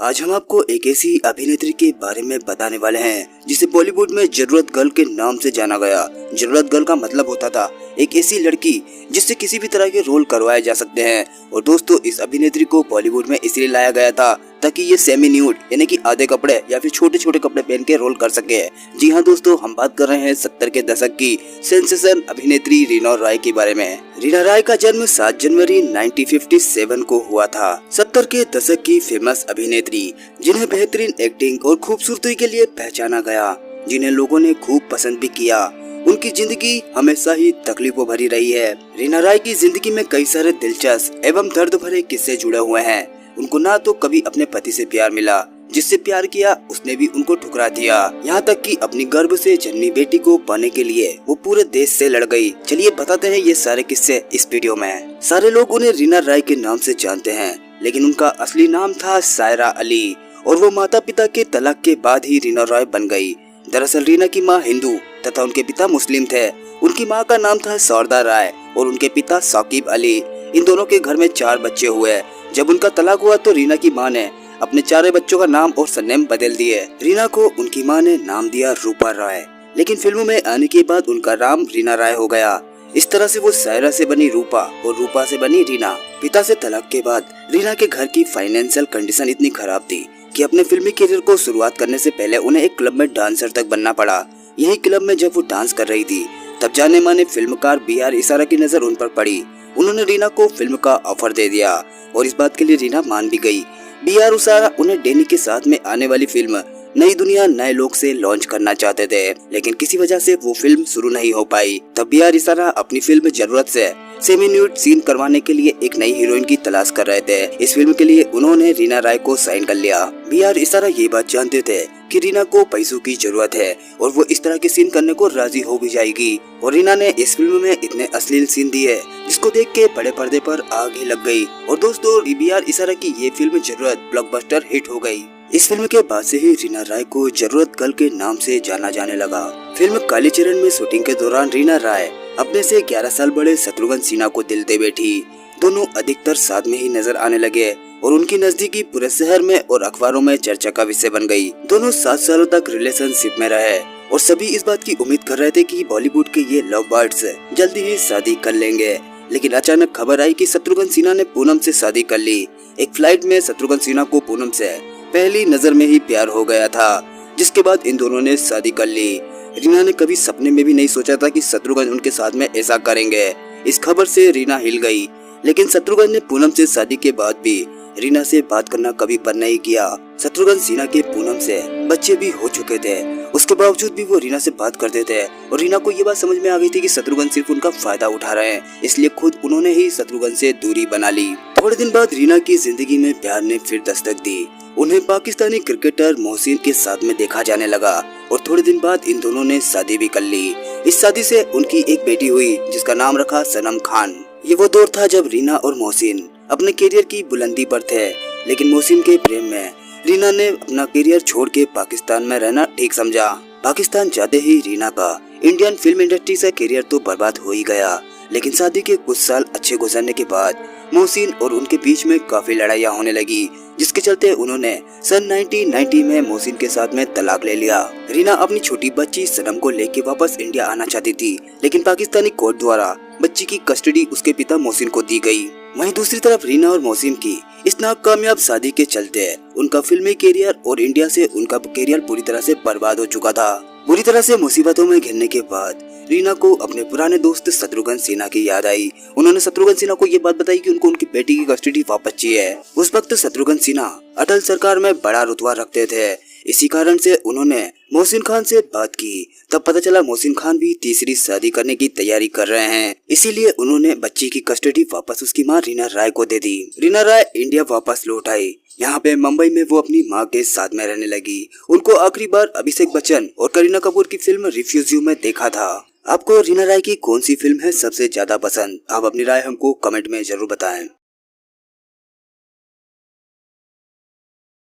आज हम आपको एक ऐसी अभिनेत्री के बारे में बताने वाले हैं जिसे बॉलीवुड में जरूरत गर्ल के नाम से जाना गया। जरूरत गर्ल का मतलब होता था एक ऐसी लड़की जिससे किसी भी तरह के रोल करवाए जा सकते हैं। और दोस्तों, इस अभिनेत्री को बॉलीवुड में इसलिए लाया गया था ताकि ये सेमी न्यूड यानी कि आधे कपड़े या फिर छोटे छोटे कपड़े पहन के रोल कर सके। जी हाँ दोस्तों, हम बात कर रहे हैं 70 के दशक की सेंसेशन अभिनेत्री रीना रॉय के बारे में। रीना रॉय का जन्म 7 जनवरी 1957 को हुआ था। 70 के दशक की फेमस अभिनेत्री जिन्हें बेहतरीन एक्टिंग और खूबसूरती के लिए पहचाना गया, जिन्हें लोगों ने खूब पसंद भी किया। उनकी जिंदगी हमेशा ही तकलीफों भरी रही है। रीना रॉय की जिंदगी में कई सारे दिलचस्प एवं दर्द भरे किस्से जुड़े हुए हैं। उनको ना तो कभी अपने पति से प्यार मिला, जिससे प्यार किया उसने भी उनको ठुकरा दिया। यहाँ तक कि अपनी गर्भ से जन्मी बेटी को पाने के लिए वो पूरे देश से लड़ गई। चलिए बताते हैं ये सारे किस्से इस वीडियो में। सारे लोग उन्हें रीना रॉय के नाम से जानते हैं, लेकिन उनका असली नाम था सायरा अली और वो माता पिता के तलाक के बाद ही रीना रॉय बन गई। दरअसल रीना की माँ हिंदू तथा उनके पिता मुस्लिम थे। उनकी माँ का नाम था शारदा राय और उनके पिता साकिब अली। इन दोनों के घर में 4 बच्चे हुए। जब उनका तलाक हुआ तो रीना की माँ ने अपने 4 बच्चों का नाम और सरनेम बदल दिए। रीना को उनकी माँ ने नाम दिया रूपा राय, लेकिन फिल्मों में आने के बाद उनका नाम रीना राय हो गया। इस तरह से वो सायरा से बनी रूपा और रूपा से बनी रीना। पिता से तलाक के बाद रीना के घर की फाइनेंशियल कंडीशन इतनी खराब थी कि अपने फिल्मी करियर को शुरुआत करने से पहले उन्हें एक क्लब में डांसर तक बनना पड़ा। यही क्लब में जब वो डांस कर रही थी तब जाने माने फिल्मकार BR इशारा की नजर उन पर पड़ी। उन्होंने रीना को फिल्म का ऑफर दे दिया और इस बात के लिए रीना मान भी गई। BR इशारा उन्हें डैनी के साथ में आने वाली फिल्म नई दुनिया नए लोग से लॉन्च करना चाहते थे, लेकिन किसी वजह से वो फिल्म शुरू नहीं हो पाई। तब BR इशारा अपनी फिल्म जरूरत से सेमी न्यूड सीन करवाने के लिए एक नई हीरोइन की तलाश कर रहे थे। इस फिल्म के लिए उन्होंने रीना रॉय को साइन कर लिया। BR इशारा ये बात जानते थे कि रीना को पैसों की जरूरत है और वो इस तरह के सीन करने को राजी हो भी जाएगी। और रीना ने इस फिल्म में इतने अश्लील सीन दिए जिसको देख के बड़े पर्दे पर आग ही लग गई। और दोस्तों, BR इशारा की ये फिल्म जरूरत ब्लॉकबस्टर हिट हो गई। इस फिल्म के बाद से ही रीना रॉय को जरूरत गर्ल के नाम से जाना जाने लगा। फिल्म कालीचरण में शूटिंग के दौरान रीना रॉय अपने से 11 साल बड़े शत्रुघ्न सिन्हा को दिल दे बैठी। दोनों अधिकतर साथ में ही नजर आने लगे और उनकी नजदीकी पूरे शहर में और अखबारों में चर्चा का विषय बन गई। दोनों 7 सालों तक रिलेशनशिप में रहे और सभी इस बात की उम्मीद कर रहे थे कि बॉलीवुड के ये लव बर्ड्स जल्दी ही शादी कर लेंगे। लेकिन अचानक खबर आई कि शत्रुघ्न सिन्हा ने पूनम से शादी कर ली। एक फ्लाइट में शत्रुघ्न सिन्हा को पूनम से पहली नजर में ही प्यार हो गया था, जिसके बाद इन दोनों ने शादी कर ली। रीना ने कभी सपने में भी नहीं सोचा था कि शत्रुघ्न उनके साथ में ऐसा करेंगे। इस खबर से रीना हिल गई, लेकिन शत्रुघ्न ने पूनम से शादी के बाद भी रीना से बात करना कभी बंद नहीं किया। शत्रुघ्न सिन्हा के पूनम से बच्चे भी हो चुके थे, उसके बावजूद भी वो रीना से बात करते थे। और रीना को ये बात समझ में आ गई थी कि शत्रुघ्न सिर्फ उनका फायदा उठा रहे हैं, इसलिए खुद उन्होंने ही शत्रुघ्न से दूरी बना ली। थोड़े दिन बाद रीना की जिंदगी में प्यार ने फिर दस्तक दी। उन्हें पाकिस्तानी क्रिकेटर मोहसिन के साथ में देखा जाने लगा और थोड़े दिन बाद इन दोनों ने शादी भी कर ली। इस शादी से उनकी एक बेटी हुई जिसका नाम रखा सनम खान। ये वो दौर था जब रीना और मोहसिन अपने करियर की बुलंदी पर थे, लेकिन मोहसिन के प्रेम में रीना ने अपना करियर छोड़ के पाकिस्तान में रहना ठीक समझा। पाकिस्तान जाते ही रीना का इंडियन फिल्म इंडस्ट्री से करियर तो बर्बाद हो ही गया, लेकिन शादी के कुछ साल अच्छे गुजरने के बाद मोहसिन और उनके बीच में काफी लड़ाइयाँ होने लगी, जिसके चलते उन्होंने सन 1990 में मोहसिन के साथ में तलाक ले लिया। रीना अपनी छोटी बच्ची सनम को लेके वापस इंडिया आना चाहती थी, लेकिन पाकिस्तानी कोर्ट द्वारा बच्ची की कस्टडी उसके पिता मोहसिन को दी गई। वहीं दूसरी तरफ रीना और मोहसिन की इस नाकामयाब शादी के चलते उनका फिल्मी करियर और इंडिया से उनका करियर पूरी तरह से बर्बाद हो चुका था। बुरी तरह से मुसीबतों में घिरने के बाद रीना को अपने पुराने दोस्त शत्रुघ्न सिन्हा की याद आई। उन्होंने शत्रुघ्न सिन्हा को ये बात बताई कि उनको उनकी बेटी की कस्टडी वापस चाहिए। उस वक्त शत्रुघ्न सिन्हा अटल सरकार में बड़ा रुतबा रखते थे, इसी कारण से उन्होंने मोहसिन खान से बात की। तब पता चला मोहसिन खान भी तीसरी शादी करने की तैयारी कर रहे हैं, इसीलिए उन्होंने बच्ची की कस्टडी वापस उसकी मां रीना रॉय को दे दी। रीना रॉय इंडिया वापस लौट आई। यहाँ पे मुंबई में वो अपनी माँ के साथ में रहने लगी। उनको आखिरी बार अभिषेक बच्चन और करीना कपूर की फिल्म रिफ्यूज यू में देखा था। आपको रीना रॉय की कौन सी फिल्म है सबसे ज्यादा पसंद? आप अपनी राय हमको कमेंट में जरूर बताएं।